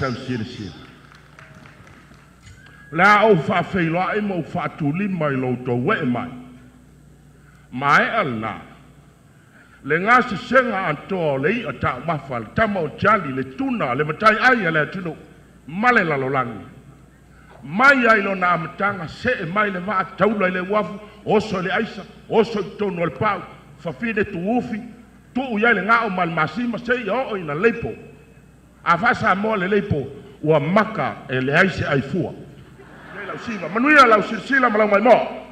tau siri. La au whawheiloa e mo whaatuli mai loutou we mai. Mai alna. Le ngā se senga antoa le i a ta mawhal, tama o jali le tuna, le matai ai le atunu, male lalolangi. Mai ai lo na amatanga se e mai le waa taula le wafu, oso le aisa, oso i tonu al pau, whawhine tu ufi, tu uyai le ngā o malmasima se i o ina leipo. A whasa moa le leipo, ua maka e le aise ai fua. Nei lau Siva, manuia lau sila malau mai moa.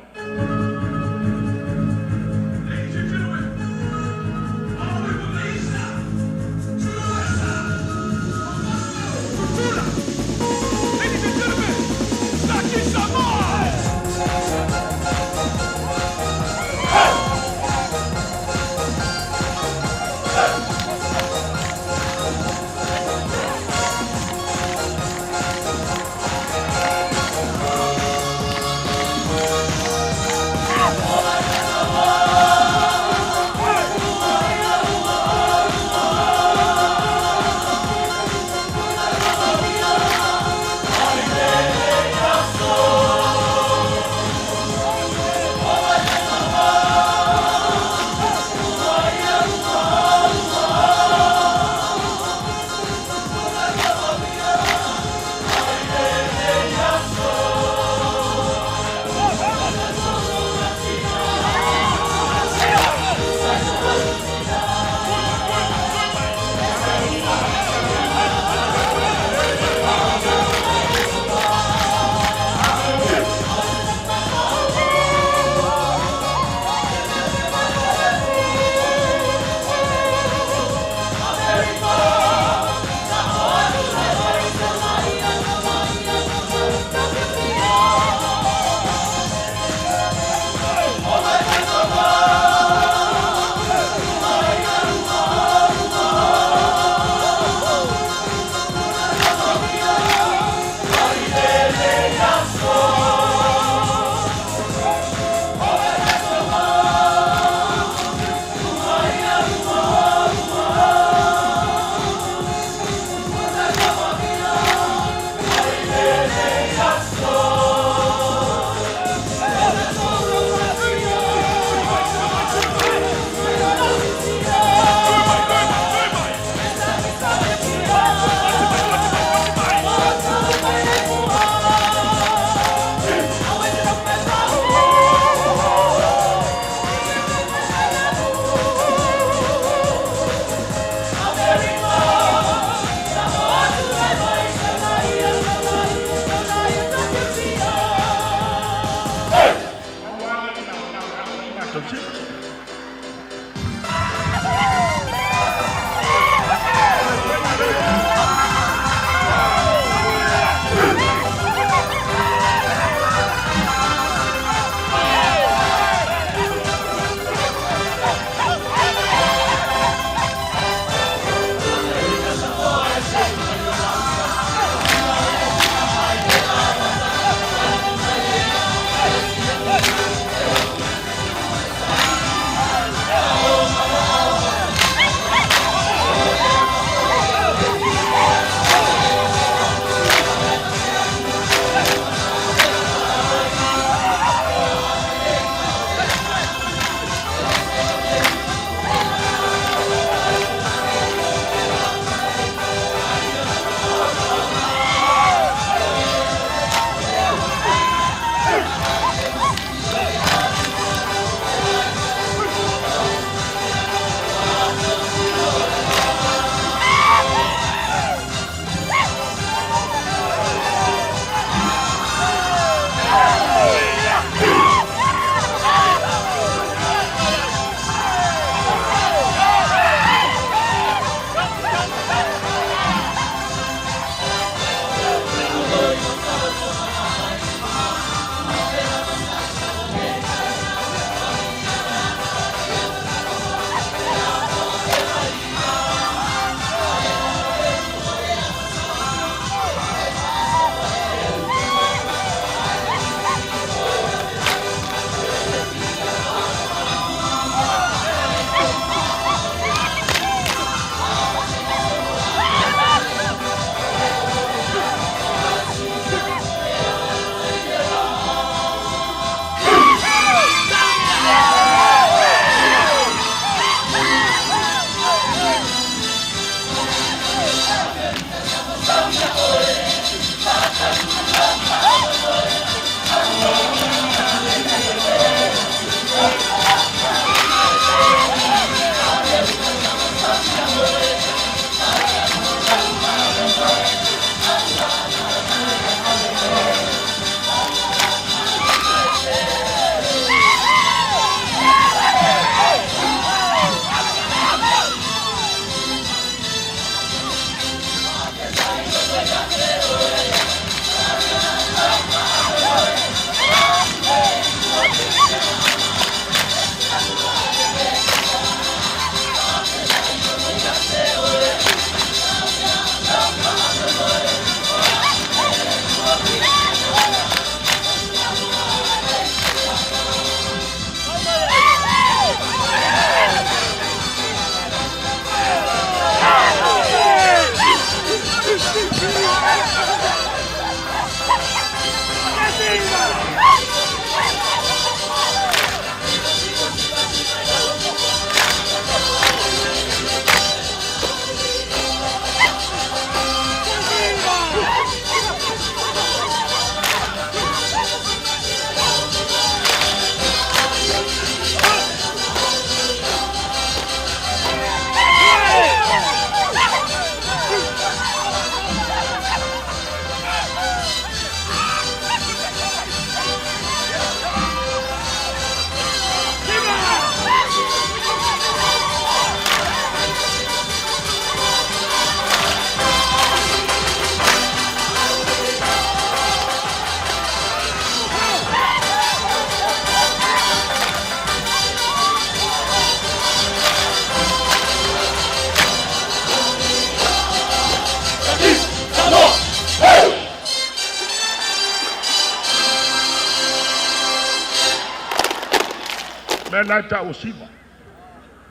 na ta o Siva.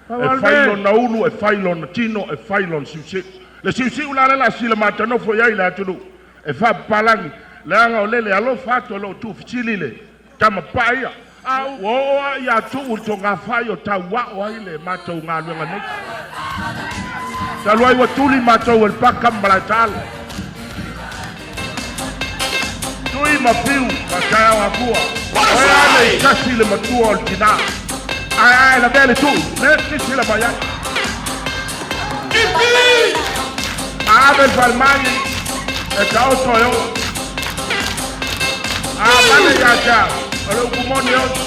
E failo na ulu, e failo na tino, e failo na siusi. Le siusi la sila matano fo yai la tulu. E fa palangi. Le anga o lele alo fato lo tu fitili le. Tama paia. Oa ia tu utonga fai o ta wa o ile mato ngā luenga nei. Ta luai wa tuli mato el pakam malatal. Tui mapiu kakaya wa kua. Oa le kasi le matua o tina. Ai la bele tu. Ne kisi la baya. Kipi! Abel Valmani. E tau toyo. Mane ya ja. Allora, buongiorno.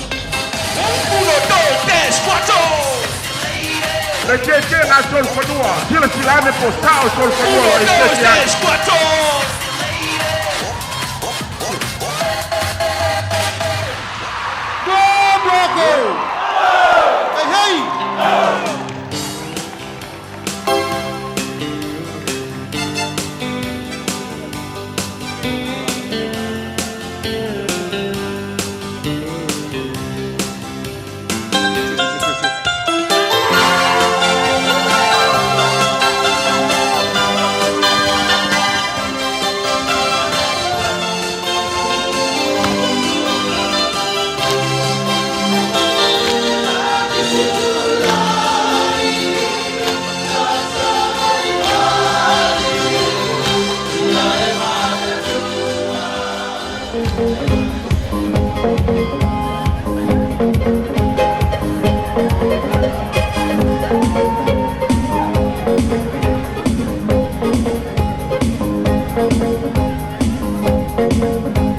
1, 2, 3, 4. Le che la sol fadua. Tira silane postao sol fadua. 1, 2, 3, 4. Go, go, go.